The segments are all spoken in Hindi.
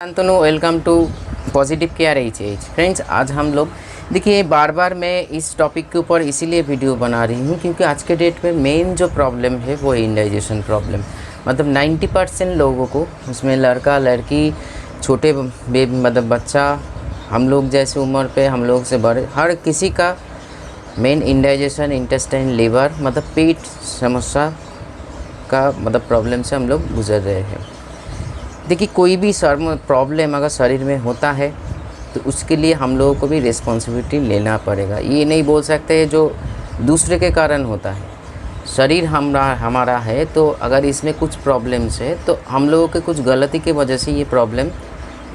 Shantanu, welcome to positive care H. Friends, आज हम लोग देखिए बार बार मैं इस टॉपिक के ऊपर इसीलिए वीडियो बना रही हूँ क्योंकि आज के डेट में मेन जो प्रॉब्लम है वो है इंडाइजेशन प्रॉब्लम। मतलब 90% लोगों को, उसमें लड़का लड़की, छोटे मतलब बच्चा, हम लोग जैसे उम्र पे, हम लोग से बड़े, हर किसी का मेन इंडाइजेशन, इंटेस्टाइन, लीवर मतलब पेट समस्या का मतलब प्रॉब्लम से हम लोग गुजर रहे हैं। देखिए कोई भी प्रॉब्लम अगर शरीर में होता है तो उसके लिए हम लोगों को भी रिस्पॉन्सिबिलिटी लेना पड़ेगा। ये नहीं बोल सकते जो दूसरे के कारण होता है। शरीर हमारा है, तो अगर इसमें कुछ प्रॉब्लम्स है तो हम लोगों के कुछ गलती की वजह से ये प्रॉब्लम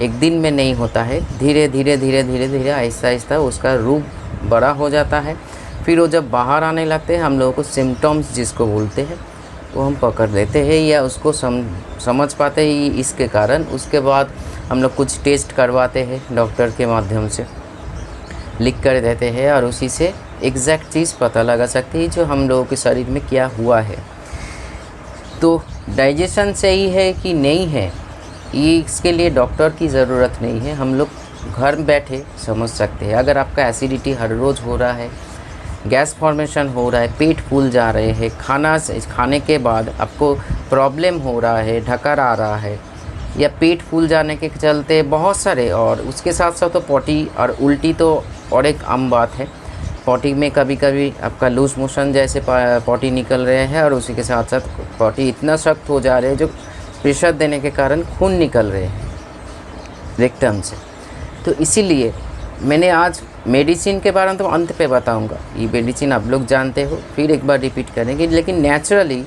एक दिन में नहीं होता है। धीरे धीरे आहिस्ता आहिस्ता उसका रूप बड़ा हो जाता है। फिर वो जब बाहर आने लगते हैं, हम लोगों को सिम्टम्स जिसको बोलते हैं वो हम पकड़ लेते हैं या उसको समझ पाते हैं इसके कारण। उसके बाद हम लोग कुछ टेस्ट करवाते हैं, डॉक्टर के माध्यम से लिख कर देते हैं और उसी से एग्जैक्ट चीज़ पता लगा सकते हैं जो हम लोगों के शरीर में क्या हुआ है। तो डाइजेशन सही है कि नहीं है, ये इसके लिए डॉक्टर की ज़रूरत नहीं है, हम लोग घर बैठे समझ सकते हैं। अगर आपका एसिडिटी हर रोज़ हो रहा है, गैस फॉर्मेशन हो रहा है, पेट फूल जा रहे हैं, खाने के बाद आपको प्रॉब्लम हो रहा है, ढकार आ रहा है या पेट फूल जाने के चलते बहुत सारे, और उसके साथ साथ तो पोटी और उल्टी तो और एक आम बात है। पोटी में कभी कभी आपका लूज मोशन जैसे पोटी निकल रहे हैं और उसी के साथ साथ पोटी इतना सख्त हो जा रहे हैं जो प्रेशर देने के कारण खून निकल रहे हैं रेक्टम से। तो इसीलिए मैंने आज मेडिसिन के बारे में तो अंत पे बताऊंगा। ये मेडिसिन आप लोग जानते हो, फिर एक बार रिपीट करेंगे। लेकिन नेचुरली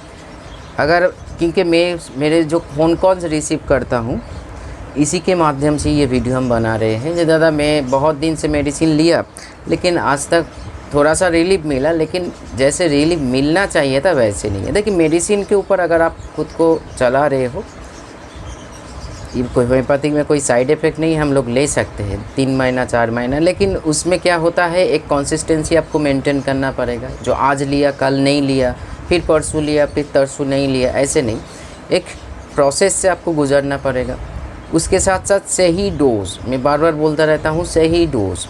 अगर, क्योंकि मेरे जो फ़ोन कॉल्स रिसीव करता हूँ इसी के माध्यम से ये वीडियो हम बना रहे हैं। जो दादा मैं बहुत दिन से मेडिसिन लिया लेकिन आज तक थोड़ा सा रिलीफ मिला, लेकिन जैसे रिलीफ मिलना चाहिए था वैसे नहीं है। देखिए मेडिसिन के ऊपर अगर आप खुद को चला रहे हो, ये कोई होम्योपैथिक में कोई साइड इफ़ेक्ट नहीं, हम लोग ले सकते हैं 3 महीना 4 महीना। लेकिन उसमें क्या होता है, एक कंसिस्टेंसी आपको मेंटेन करना पड़ेगा। जो आज लिया कल नहीं लिया, फिर परसों लिया फिर तरसों नहीं लिया, ऐसे नहीं, एक प्रोसेस से आपको गुजरना पड़ेगा। उसके साथ साथ सही डोज, मैं बार बार बोलता रहता हूँ, सही डोज।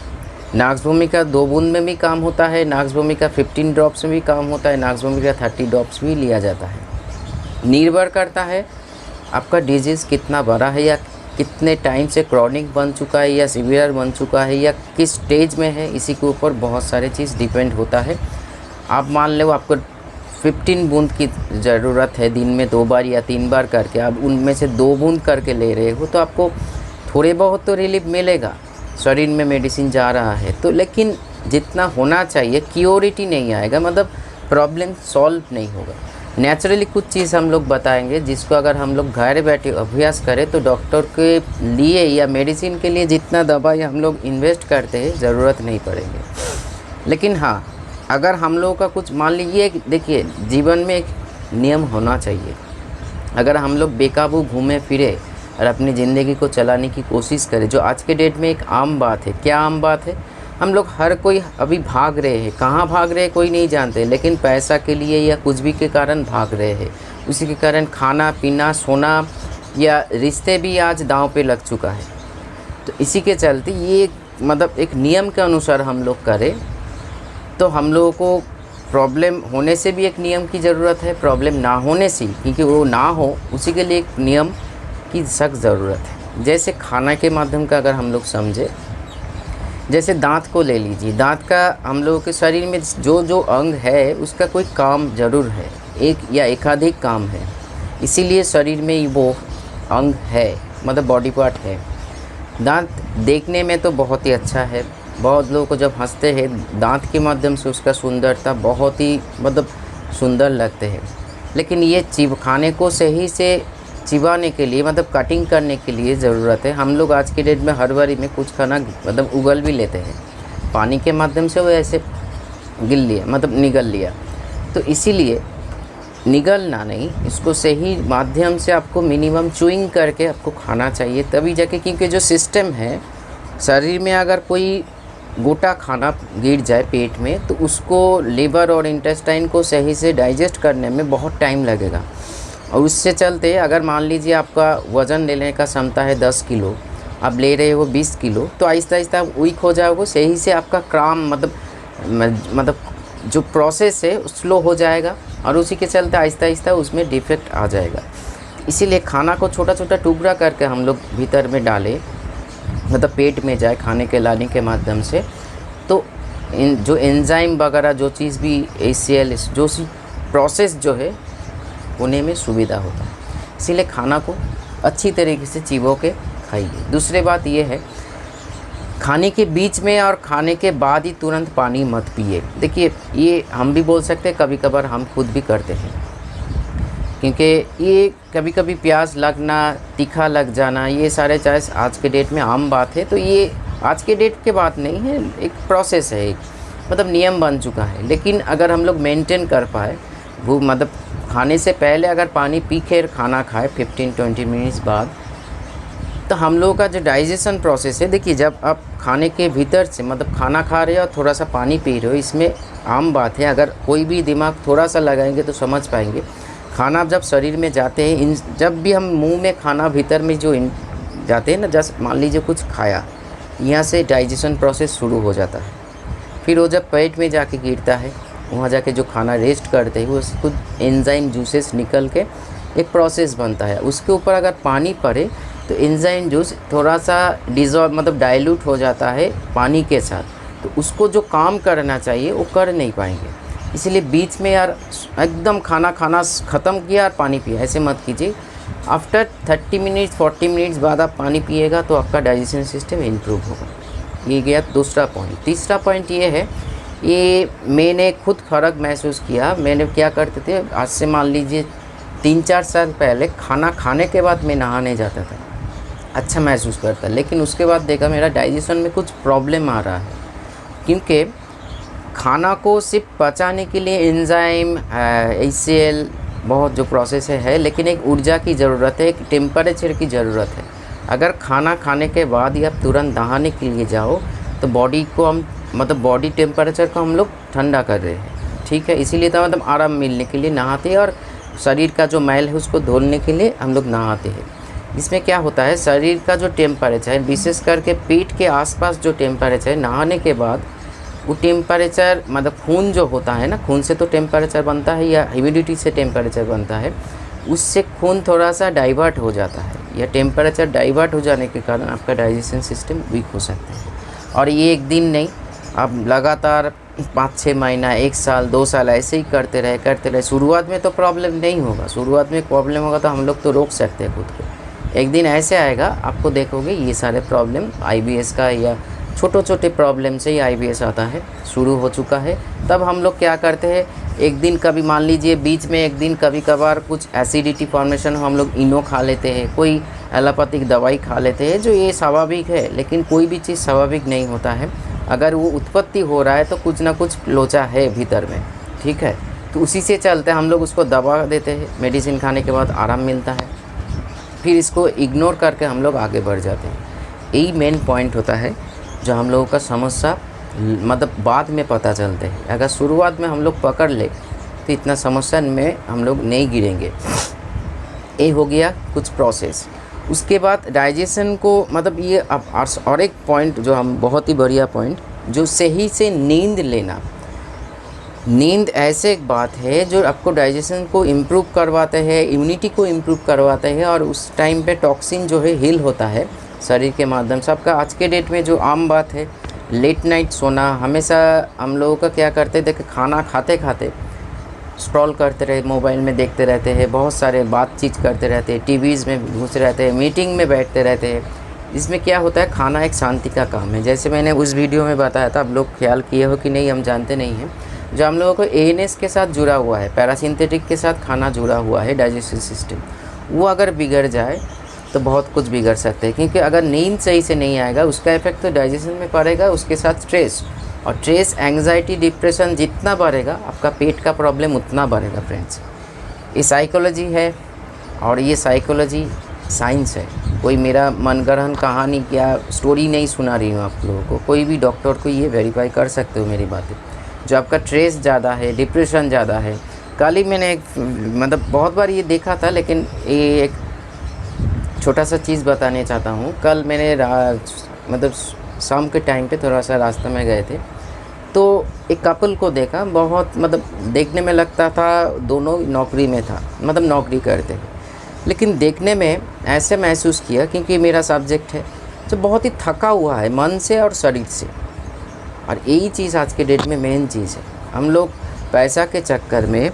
नाक्स भूमिका 2 बूंद में भी काम होता है, नाक्स भूमिका 15 ड्रॉप्स में भी काम होता है, नाक्स भूमिका 30 ड्रॉप्स भी लिया जाता है। निर्भर करता है आपका डिजीज़ कितना बड़ा है या कितने टाइम से क्रॉनिक बन चुका है या सीवियर बन चुका है या किस स्टेज में है, इसी के ऊपर बहुत सारे चीज़ डिपेंड होता है। आप मान लो आपको 15 बूंद की ज़रूरत है, दिन में 2 बार या 3 बार करके, आप उनमें से 2 बूंद करके ले रहे हो तो आपको थोड़े बहुत तो रिलीफ मिलेगा, शरीर में मेडिसिन जा रहा है तो। लेकिन जितना होना चाहिए क्योरिटी नहीं आएगा, मतलब प्रॉब्लम सॉल्व नहीं होगा। नेचुरली कुछ चीज़ हम लोग बताएंगे जिसको अगर हम लोग घर बैठे अभ्यास करें तो डॉक्टर के लिए या मेडिसिन के लिए जितना दवाई हम लोग इन्वेस्ट करते हैं ज़रूरत नहीं पड़ेंगे। लेकिन हाँ, अगर हम लोगों का कुछ, मान लीजिए, देखिए जीवन में एक नियम होना चाहिए। अगर हम लोग बेकाबू घूमे फिरे और अपनी ज़िंदगी को चलाने की कोशिश करें, जो आज के डेट में एक आम बात है। क्या आम बात है? हम लोग हर कोई अभी भाग रहे हैं, कहाँ भाग रहे हैं कोई नहीं जानते, लेकिन पैसा के लिए या कुछ भी के कारण भाग रहे हैं। उसी के कारण खाना पीना सोना या रिश्ते भी आज दांव पे लग चुका है। तो इसी के चलते ये मतलब एक नियम के अनुसार हम लोग करें तो हम लोगों को प्रॉब्लम होने से भी एक नियम की ज़रूरत है, प्रॉब्लम ना होने से, क्योंकि वो ना हो उसी के लिए एक नियम की सख्त ज़रूरत है। जैसे खाना के माध्यम का अगर हम लोग समझे, जैसे दांत को ले लीजिए। दांत का हम लोगों के शरीर में जो जो अंग है उसका कोई काम ज़रूर है, एक या एकाधिक काम है, इसीलिए शरीर में वो अंग है, मतलब बॉडी पार्ट है। दांत देखने में तो बहुत ही अच्छा है, बहुत लोगों को जब हंसते हैं दांत के माध्यम से उसका सुंदरता बहुत ही मतलब सुंदर लगते हैं। लेकिन ये खाने को सही से चिबाने के लिए, मतलब कटिंग करने के लिए ज़रूरत है। हम लोग आज के डेट में हर बारी में कुछ खाना मतलब उगल भी लेते हैं, पानी के माध्यम से वो ऐसे गिल लिया, मतलब निगल लिया। तो इसीलिए निगलना नहीं, इसको सही माध्यम से आपको मिनिमम चूइंग करके आपको खाना चाहिए, तभी जाके, क्योंकि जो सिस्टम है शरीर में, अगर कोई गोटा खाना गिर जाए पेट में तो उसको लीवर और इंटेस्टाइन को सही से डाइजेस्ट करने में बहुत टाइम लगेगा। और उससे चलते अगर मान लीजिए आपका वज़न लेने का क्षमता है 10 किलो, आप ले रहे हो 20 किलो, तो आहिस्ता आहिस्ता आप वीक हो जाओगे। सही से आपका काम मतलब जो प्रोसेस है स्लो हो जाएगा और उसी के चलते आहिस्ता आहिस्ता उसमें डिफेक्ट आ जाएगा। इसीलिए खाना को छोटा छोटा टुकड़ा करके हम लोग भीतर में डालें, मतलब पेट में जाए खाने के लाने के माध्यम से, तो जो एंजाइम वगैरह जो चीज़ भी ACL जो सी प्रोसेस जो है होने में सुविधा होता है। इसीलिए खाना को अच्छी तरीके से चिबो के खाइए। दूसरी बात ये है, खाने के बीच में और खाने के बाद ही तुरंत पानी मत पिए। देखिए ये हम भी बोल सकते हैं, कभी कभार हम खुद भी करते हैं, क्योंकि ये कभी कभी प्यास लगना, तीखा लग जाना, ये सारे चाहे आज के डेट में आम बात है। तो ये आज के डेट के बात नहीं है, एक प्रोसेस है, एक मतलब नियम बन चुका है। लेकिन अगर हम लोग मेंटेन कर पाए, वो मतलब खाने से पहले अगर पानी पी के खाना खाए 15-20 मिनट्स बाद, तो हम लोगों का जो डाइजेशन प्रोसेस है, देखिए जब आप खाने के भीतर से मतलब खाना खा रहे हो और थोड़ा सा पानी पी रहे हो, इसमें आम बात है, अगर कोई भी दिमाग थोड़ा सा लगाएंगे तो समझ पाएंगे। खाना जब शरीर में जाते हैं, जब भी हम मुंह में खाना भीतर में जो जाते हैं ना, जैसे मान लीजिए कुछ खाया, यहाँ से डाइजेशन प्रोसेस शुरू हो जाता है। फिर वो जब पेट में जाके गिरता है, वहाँ जाके जो खाना रेस्ट करते हैं, वो खुद एंजाइम जूसेस निकल के एक प्रोसेस बनता है। उसके ऊपर अगर पानी पड़े तो एंजाइम जूस थोड़ा सा डिज़ोल्व मतलब डाइल्यूट हो जाता है पानी के साथ, तो उसको जो काम करना चाहिए वो कर नहीं पाएंगे। इसलिए बीच में यार एकदम खाना ख़त्म किया और पानी पिया, ऐसे मत कीजिए। आफ्टर 30 मिनट्स 40 मिनट्स बाद आप पानी पिएगा तो आपका डाइजेशन सिस्टम इम्प्रूव होगा। ये गया दूसरा पॉइंट। तीसरा पॉइंट ये है, ये मैंने खुद फ़र्क महसूस किया। मैंने क्या करते थे, आज से मान लीजिए 3-4 साल पहले खाना खाने के बाद मैं नहाने जाता था, अच्छा महसूस करता, लेकिन उसके बाद देखा मेरा डाइजेशन में कुछ प्रॉब्लम आ रहा है, क्योंकि खाना को सिर्फ पचाने के लिए एंजाइम ACL बहुत जो प्रोसेस है, लेकिन एक ऊर्जा की ज़रूरत है, एक टेम्परेचर की ज़रूरत है। अगर खाना खाने के बाद ही आप तुरंत नहाने के लिए जाओ तो बॉडी को हम मतलब बॉडी टेम्परेचर को हम लोग ठंडा कर रहे हैं, ठीक है। इसीलिए तो मतलब आराम मिलने के लिए नहाते हैं और शरीर का जो मैल है उसको धोने के लिए हम लोग नहाते हैं। इसमें क्या होता है, शरीर का जो टेम्परेचर है, विशेष करके पेट के आसपास जो टेम्परेचर है, नहाने के बाद वो टेम्परेचर मतलब खून जो होता है ना, खून से तो टेम्परेचर बनता है या ह्यूमिडिटी से टेम्परेचर बनता है, उससे खून थोड़ा सा डाइवर्ट हो जाता है, या टेम्परेचर डाइवर्ट हो जाने के कारण आपका डाइजेशन सिस्टम वीक हो सकता है। और ये एक दिन नहीं, आप लगातार 5-6 महीना, 1 साल, 2 साल ऐसे ही करते रहे। शुरुआत में तो प्रॉब्लम नहीं होगा, शुरुआत में प्रॉब्लम होगा तो हम लोग तो रोक सकते हैं खुद को। एक दिन ऐसे आएगा आपको देखोगे ये सारे प्रॉब्लम IBS का या छोटे प्रॉब्लम से ही IBS आता है, शुरू हो चुका है। तब हम लोग क्या करते हैं, एक दिन कभी मान लीजिए बीच में एक दिन कभी कभार कुछ एसिडिटी फॉर्मेशन हो, हम लोग इनो खा लेते हैं, कोई एलोपैथिक दवाई खा लेते हैं, जो ये स्वाभाविक है। लेकिन कोई भी चीज़ स्वाभाविक नहीं होता है, अगर वो उत्पत्ति हो रहा है तो कुछ ना कुछ लोचा है भीतर में, ठीक है। तो उसी से चलते हम लोग उसको दबा देते हैं, मेडिसिन खाने के बाद आराम मिलता है, फिर इसको इग्नोर करके हम लोग आगे बढ़ जाते हैं। यही मेन पॉइंट होता है जो हम लोगों का समस्या मतलब बाद में पता चलते हैं। अगर शुरुआत में हम लोग पकड़ ले तो इतना समस्या में हम लोग नहीं गिरेंगे। ये हो गया कुछ प्रोसेस। उसके बाद डाइजेशन को मतलब ये अब और एक पॉइंट जो हम बहुत ही बढ़िया पॉइंट, जो सही से नींद लेना। नींद ऐसे एक बात है जो आपको डाइजेशन को इम्प्रूव करवाते हैं, इम्यूनिटी को इम्प्रूव करवाते हैं, और उस टाइम पे टॉक्सिन जो है हील होता है शरीर के माध्यम से। आपका आज के डेट में जो आम बात है लेट नाइट सोना, हमेशा हम लोगों का क्या करते थे कि खाना खाते खाते स्क्रॉल करते रहे, मोबाइल में देखते रहते हैं, बहुत सारे बातचीत करते रहते हैं, टीवीज़ में घुस रहते हैं, मीटिंग में बैठते रहते हैं। इसमें क्या होता है, खाना एक शांति का काम है। जैसे मैंने उस वीडियो में बताया था, आप लोग ख्याल किए हो कि नहीं हम जानते नहीं हैं, जो हम लोगों को ANS के साथ जुड़ा हुआ है, पैरासिम्पैथिक के साथ खाना जुड़ा हुआ है डाइजेस्टिव सिस्टम, वो अगर बिगड़ जाए तो बहुत कुछ बिगड़ सकते हैं। क्योंकि अगर नींद सही से नहीं आएगा उसका इफेक्ट तो डाइजेशन में पड़ेगा, उसके साथ स्ट्रेस, और स्ट्रेस, एंग्जाइटी, डिप्रेशन जितना बढ़ेगा आपका पेट का प्रॉब्लम उतना बढ़ेगा। फ्रेंड्स, ये साइकोलॉजी है और ये साइकोलॉजी साइंस है। कोई मेरा मनगढ़ंत कहानी या स्टोरी नहीं सुना रही हूँ आप लोगों को। कोई भी डॉक्टर को ये वेरीफाई कर सकते हो मेरी बातें। जो आपका स्ट्रेस ज़्यादा है, डिप्रेशन ज़्यादा है, कल ही मैंने एक मतलब बहुत बार ये देखा था, लेकिन ये एक छोटा सा चीज़ बताने चाहता हूँ। कल मैंने मतलब शाम के टाइम पे थोड़ा सा रास्ते में गए थे, तो एक कपल को देखा। बहुत मतलब देखने में लगता था दोनों नौकरी में था, मतलब नौकरी करते थे, लेकिन देखने में ऐसे महसूस किया, क्योंकि मेरा सब्जेक्ट है, जो बहुत ही थका हुआ है मन से और शरीर से। और यही चीज़ आज के डेट में मेन चीज़ है। हम लोग पैसा के चक्कर में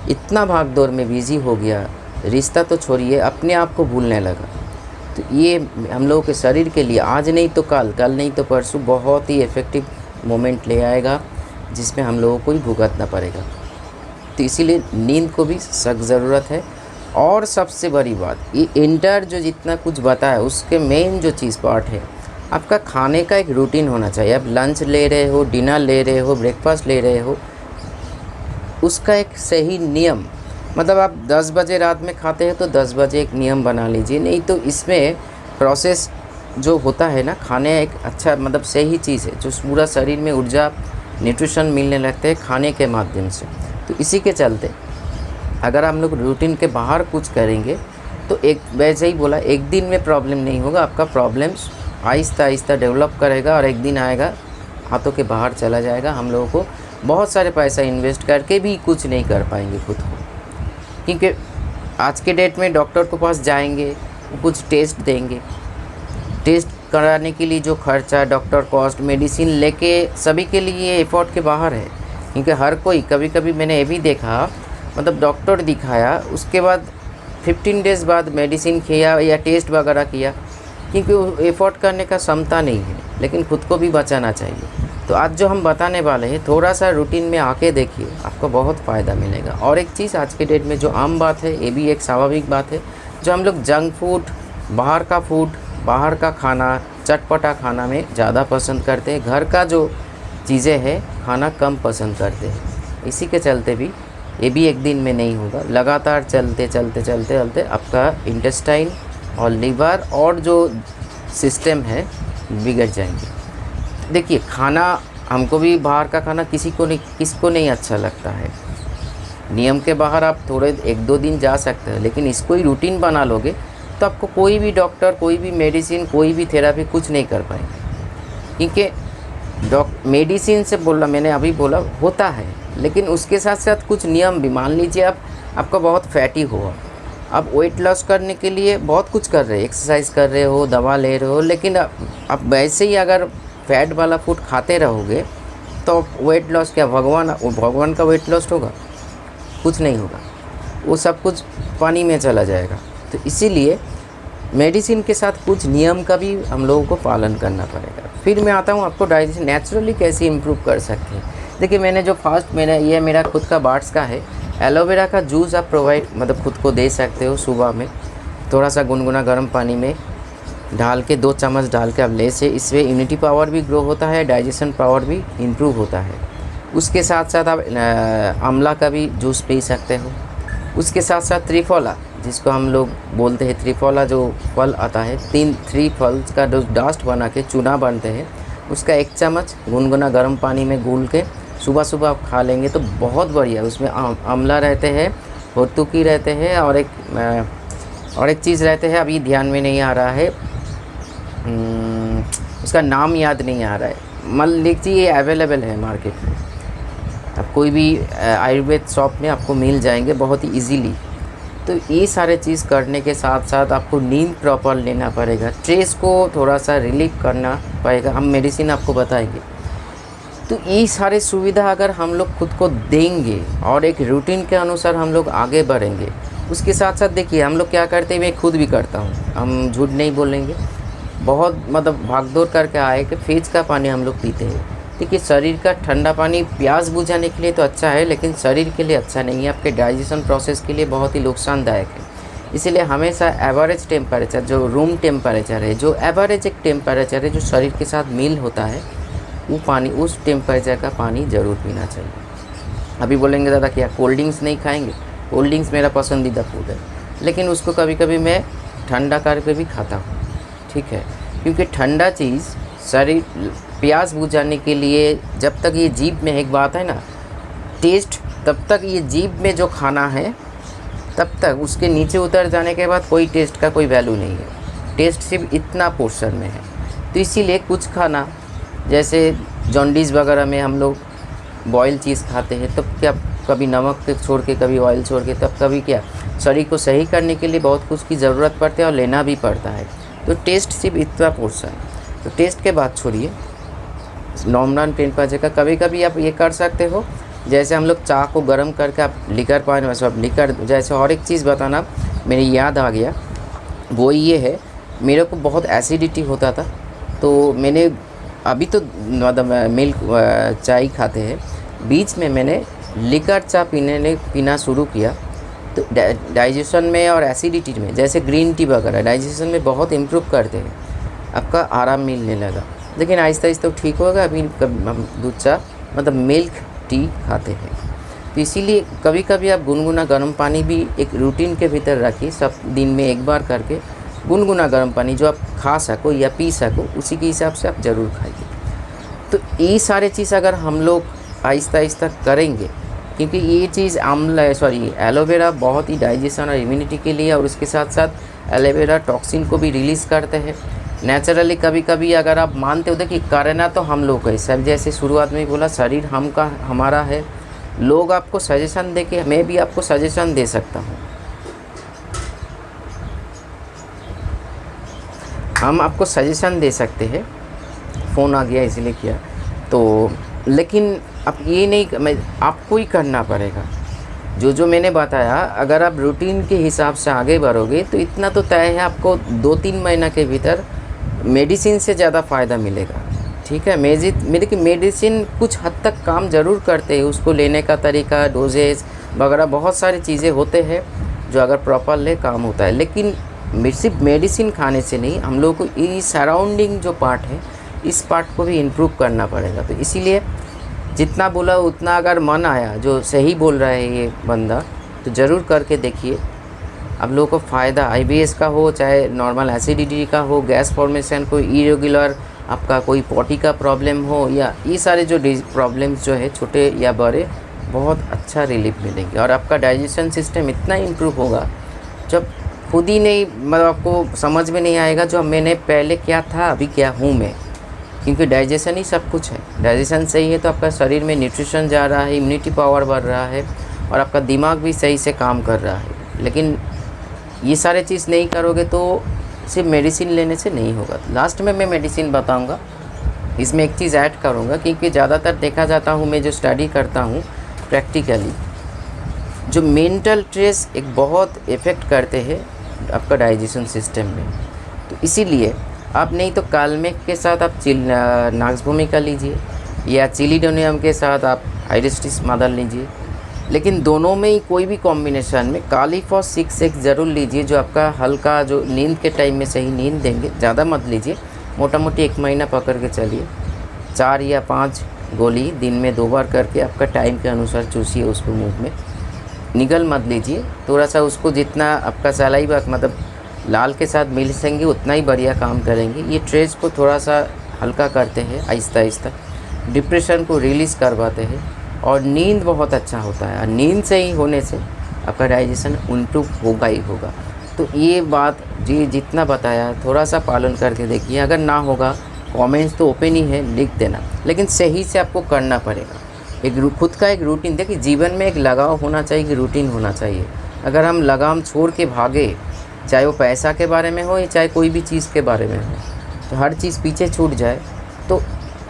इतना भाग दौड़ में बिज़ी हो गया, रिश्ता तो छोड़िए अपने आप को भूलने लगा। तो ये हम लोगों के शरीर के लिए आज नहीं तो कल, कल नहीं तो परसों बहुत ही इफ़ेक्टिव मोमेंट ले आएगा, जिसमें हम लोगों को ही भुगतना पड़ेगा। तो इसीलिए नींद को भी सख्त ज़रूरत है। और सबसे बड़ी बात, ये इंटर जो जितना कुछ बताया उसके मेन जो चीज़ पार्ट है, आपका खाने का एक रूटीन होना चाहिए। आप लंच ले रहे हो, डिनर ले रहे हो, ब्रेकफास्ट ले रहे हो, उसका एक सही नियम, मतलब आप 10 बजे रात में खाते हैं तो 10 बजे एक नियम बना लीजिए। नहीं तो इसमें प्रोसेस जो होता है ना खाने, एक अच्छा मतलब सही चीज़ है, जो पूरा शरीर में ऊर्जा न्यूट्रिशन मिलने लगते हैं खाने के माध्यम से। तो इसी के चलते अगर हम लोग रूटीन के बाहर कुछ करेंगे तो एक वैसे ही बोला, एक दिन में प्रॉब्लम नहीं होगा, आपका प्रॉब्लम्स आहिस्ता आहिस्ता डेवलप करेगा और एक दिन आएगा हाथों के बाहर चला जाएगा। हम लोगों को बहुत सारे पैसा इन्वेस्ट करके भी कुछ नहीं कर पाएंगे खुद को, क्योंकि आज के डेट में डॉक्टर के पास जाएंगे, वो कुछ टेस्ट देंगे, टेस्ट कराने के लिए जो खर्चा, डॉक्टर कॉस्ट, मेडिसिन लेके सभी के लिए एफोर्ड के बाहर है। क्योंकि हर कोई, कभी कभी मैंने ये भी देखा, मतलब डॉक्टर दिखाया उसके बाद 15 डेज़ बाद मेडिसिन किया या टेस्ट वगैरह किया, क्योंकि एफोर्ड करने का क्षमता नहीं है। लेकिन खुद को भी बचाना चाहिए। तो आज जो हम बताने वाले हैं, थोड़ा सा रूटीन में आके देखिए, आपको बहुत फ़ायदा मिलेगा। और एक चीज़ आज के डेट में जो आम बात है, ये भी एक स्वाभाविक बात है, जो हम लोग जंक फूड, बाहर का खाना, चटपटा खाना में ज़्यादा पसंद करते हैं। घर का जो चीज़ें हैं खाना कम पसंद करते हैं। इसी के चलते भी ये भी एक दिन में नहीं होगा, लगातार चलते चलते चलते चलते आपका इंटेस्टाइन और लीवर और जो सिस्टम है बिगड़ जाएंगे। देखिए, खाना हमको भी बाहर का खाना किसको नहीं अच्छा लगता है। नियम के बाहर आप थोड़े 1-2 दिन जा सकते हैं, लेकिन इसको ही रूटीन बना लोगे तो आपको कोई भी डॉक्टर, कोई भी मेडिसिन, कोई भी थेरेपी कुछ नहीं कर पाएंगे। क्योंकि मेडिसिन से बोला, मैंने अभी बोला होता है, लेकिन उसके साथ साथ कुछ नियम भी। मान लीजिए आपका बहुत फैटी हुआ, आप वेट लॉस करने के लिए बहुत कुछ कर रहे हैं, एक्सरसाइज कर रहे हो, दवा ले रहे हो, लेकिन आप वैसे ही अगर फैट वाला फूड खाते रहोगे तो वेट लॉस क्या, भगवान का वेट लॉस होगा? कुछ नहीं होगा, वो सब कुछ पानी में चला जाएगा। तो इसीलिए मेडिसिन के साथ कुछ नियम का भी हम लोगों को पालन करना पड़ेगा। फिर मैं आता हूँ आपको डाइजेशन नेचुरली कैसे इम्प्रूव कर सकते हैं। देखिए, मैंने जो ये मेरा खुद का बार्ड्स का है, एलोवेरा का जूस आप प्रोवाइड मतलब खुद को दे सकते हो। सुबह में थोड़ा सा गुनगुना गर्म पानी में डाल के 2 चम्मच डाल के आप ले से, इससे इम्यूनिटी पावर भी ग्रो होता है, डाइजेशन पावर भी इम्प्रूव होता है। उसके साथ साथ आप आंवला का भी जूस पी सकते हो। उसके साथ साथ त्रिफला, जिसको हम लोग बोलते हैं त्रिफला, जो फल आता है, 3 फल्स का जो डस्ट बना के चूना बनते हैं, उसका 1 चम्मच गुनगुना गर्म पानी में घोल के सुबह सुबह आप खा लेंगे तो बहुत बढ़िया। उसमें आंवला रहते हैं, होतुकी रहते हैं, और एक चीज़ रहते हैं, अभी ध्यान में नहीं आ रहा है, उसका नाम याद नहीं आ रहा है। मान लीजिए ये अवेलेबल है मार्केट में, आप कोई भी आयुर्वेद शॉप में आपको मिल जाएंगे बहुत ही इजीली। तो ये सारे चीज़ करने के साथ साथ आपको नींद प्रॉपर लेना पड़ेगा, स्ट्रेस को थोड़ा सा रिलीफ करना पड़ेगा, हम मेडिसिन आपको बताएंगे। तो ये सारे सुविधा अगर हम लोग खुद को देंगे और एक रूटीन के अनुसार हम लोग आगे बढ़ेंगे। उसके साथ साथ देखिए, हम लोग क्या करते हैं, मैं खुद भी करता हूँ, हम झूठ नहीं बोलेंगे, बहुत मतलब भागदौड़ करके आए कि फ्रिज का पानी हम लोग पीते हैं। देखिए, शरीर का ठंडा पानी प्यास बुझाने के लिए तो अच्छा है, लेकिन शरीर के लिए अच्छा नहीं है, आपके डाइजेशन प्रोसेस के लिए बहुत ही नुकसानदायक है। इसीलिए हमेशा एवरेज टेम्परेचर, जो रूम टेम्परेचर है, जो एवरेज एक टेम्परेचर है जो शरीर के साथ मिल होता है, वो पानी, उस टेम्परेचर का पानी ज़रूर पीना चाहिए। अभी बोलेंगे दादा क्या कोल्ड ड्रिंक्स नहीं खाएंगे? कोल्ड ड्रिंक्स मेरा पसंदीदा फूड है, लेकिन उसको कभी कभी मैं ठंडा करके भी खाता हूँ, ठीक है? क्योंकि ठंडा चीज़ शरीर प्यास बुझाने के लिए, जब तक ये जीभ में एक बात है ना, टेस्ट तब तक ये जीभ में जो खाना है तब तक उसके नीचे उतर जाने के बाद कोई टेस्ट का कोई वैल्यू नहीं है। टेस्ट सिर्फ इतना पोर्शन में है। तो इसीलिए कुछ खाना जैसे जॉन्डिस वगैरह में हम लोग बॉयल चीज़ खाते हैं, तब क्या कभी नमक छोड़ के कभी ऑयल छोड़ के, तब कभी क्या शरीर को सही करने के लिए बहुत कुछ की ज़रूरत पड़ती है और लेना भी पड़ता है। तो टेस्ट सिर्फ इतना पोर्शन है। तो टेस्ट के बाद छोड़िए, नॉर्मल टेम्परेचर का कभी कभी आप ये कर सकते हो, जैसे हम लोग चाय को गर्म करके आप लिकर पानी वैसे आप लिकर, जैसे और एक चीज़ बताना मेरे याद आ गया, वो ये है, मेरे को बहुत एसिडिटी होता था, तो मैंने अभी तो मतलब मिल्क चाय खाते हैं, बीच में मैंने लिकर चाय पीना शुरू किया। तो डाइजेशन में और एसिडिटी में, जैसे ग्रीन टी वगैरह डाइजेशन में बहुत इम्प्रूव करते हैं, आपका आराम मिलने लगा। लेकिन आहिस्ता आहिस्ता तो ठीक होगा। अभी हम दूध चाय मतलब मिल्क टी खाते हैं। तो इसीलिए कभी कभी आप गुनगुना गर्म पानी भी एक रूटीन के भीतर रखिए, सब दिन में एक बार करके गुनगुना गर्म पानी जो आप खा सको या पी सको, उसी के हिसाब से आप ज़रूर खाइए। तो ये सारे चीज़ अगर हम लोग आहिस्ता आहिस्ता करेंगे, क्योंकि ये चीज़ एलोवेरा बहुत ही डाइजेशन और इम्यूनिटी के लिए, और उसके साथ साथ एलोवेरा टॉक्सिन को भी रिलीज़ करते हैं नेचुरली। कभी कभी अगर आप मानते हो कि करना तो हम लोग है सब, जैसे शुरुआत में ही बोला शरीर हमारा है, लोग आपको सजेशन दे के, मैं भी आपको सजेशन दे सकता हूँ, हम आपको सजेशन दे सकते हैं। फ़ोन आ गया इसलिए किया तो, लेकिन अब ये नहीं, आपको ही करना पड़ेगा जो मैंने बताया। अगर आप रूटीन के हिसाब से आगे बढ़ोगे तो इतना तो तय है, आपको 2-3 महीना के भीतर मेडिसिन से ज़्यादा फ़ायदा मिलेगा। ठीक है, मेरे की मेडिसिन कुछ हद तक काम ज़रूर करते हैं, उसको लेने का तरीका, डोजेज वगैरह बहुत सारी चीज़ें होते हैं जो अगर प्रॉपर ले काम होता है। लेकिन सिर्फ मेडिसिन खाने से नहीं, हम लोग को ये सराउंडिंग जो पार्ट है, इस पार्ट को भी इम्प्रूव करना पड़ेगा। तो इसीलिए जितना बोला उतना अगर मन आया, जो सही बोल रहा है ये बंदा, तो ज़रूर करके देखिए, आप लोगों को फ़ायदा IBS का हो, चाहे नॉर्मल एसिडिटी का हो, गैस फॉर्मेशन, कोई इरेगुलर आपका कोई पॉटी का प्रॉब्लम हो, या ये सारे जो प्रॉब्लम्स जो है छोटे या बड़े, बहुत अच्छा रिलीफ मिलेंगे। और आपका डाइजेशन सिस्टम इतना इम्प्रूव होगा जब खुद ही नहीं, मतलब आपको समझ में नहीं आएगा जो मैंने पहले क्या था अभी क्या हूँ मैं, क्योंकि डाइजेशन ही सब कुछ है। डाइजेशन सही है तो आपका शरीर में न्यूट्रिशन जा रहा है, इम्यूनिटी पावर बढ़ रहा है, और आपका दिमाग भी सही से काम कर रहा है। लेकिन ये सारे चीज़ नहीं करोगे तो सिर्फ मेडिसिन लेने से नहीं होगा। लास्ट में मैं मेडिसिन बताऊंगा, इसमें एक चीज़ ऐड करूंगा, क्योंकि ज़्यादातर देखा जाता हूँ, मैं जो स्टडी करता हूँ प्रैक्टिकली, जो मेंटल स्ट्रेस एक बहुत इफ़ेक्ट करते हैं आपका डाइजेशन सिस्टम में। तो इसीलिए आप नहीं तो कालमेघ के साथ आप नाक्सभूमिका लीजिए, या चिलिडोनियम के साथ आप हाइड्रोस्टिस मादर लीजिए, लेकिन दोनों में ही कोई भी कॉम्बिनेशन में कालीफॉस 6 ज़रूर लीजिए, जो आपका हल्का, जो नींद के टाइम में सही नींद देंगे। ज़्यादा मत लीजिए, मोटा मोटी 1 महीना पकड़ के चलिए। 4 या 5 गोली दिन में 2 बार करके आपका टाइम के अनुसार चूसिए, उसको मुँह में निगल मत लीजिए। थोड़ा सा उसको जितना आपका सलाइवा मतलब लाल के साथ मिल सकेंगे उतना ही बढ़िया काम करेंगे। ये स्ट्रेस को थोड़ा सा हल्का करते हैं आहिस्ता आहिस्ता, डिप्रेशन को रिलीज़ करवाते हैं, और नींद बहुत अच्छा होता है। और नींद सही होने से आपका डाइजेशन इम्प्रूव होगा ही होगा। तो ये बात जी जितना बताया थोड़ा सा पालन करके देखिए। अगर ना होगा, कमेंट्स तो ओपन ही है, लिख देना, लेकिन सही से आपको करना पड़ेगा। एक खुद का एक रूटीन, देखिए जीवन में एक लगाव होना चाहिए, कि रूटीन होना चाहिए। अगर हम लगाम छोड़ के भागे, चाहे वो पैसा के बारे में हो या चाहे कोई भी चीज़ के बारे में हो, तो हर चीज़ पीछे छूट जाए तो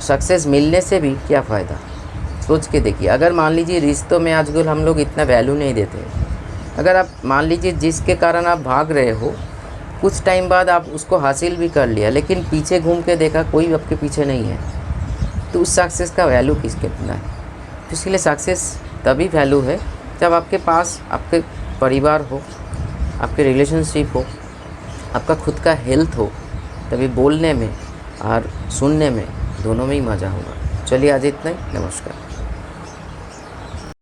सक्सेस मिलने से भी क्या फ़ायदा। सोच के देखिए, अगर मान लीजिए रिश्तों में आजकल हम लोग इतना वैल्यू नहीं देते, अगर आप मान लीजिए जिसके कारण आप भाग रहे हो, कुछ टाइम बाद आप उसको हासिल भी कर लिया, लेकिन पीछे घूम के देखा कोई आपके पीछे नहीं है, तो उस सक्सेस का वैल्यू किसके कितना है। तो इसलिए सक्सेस तभी वैल्यू है जब आपके पास आपके परिवार हो, आपके रिलेशनशिप हो, आपका खुद का हेल्थ हो, तभी बोलने में और सुनने में दोनों में ही मज़ा होगा। चलिए आज इतना ही, नमस्कार।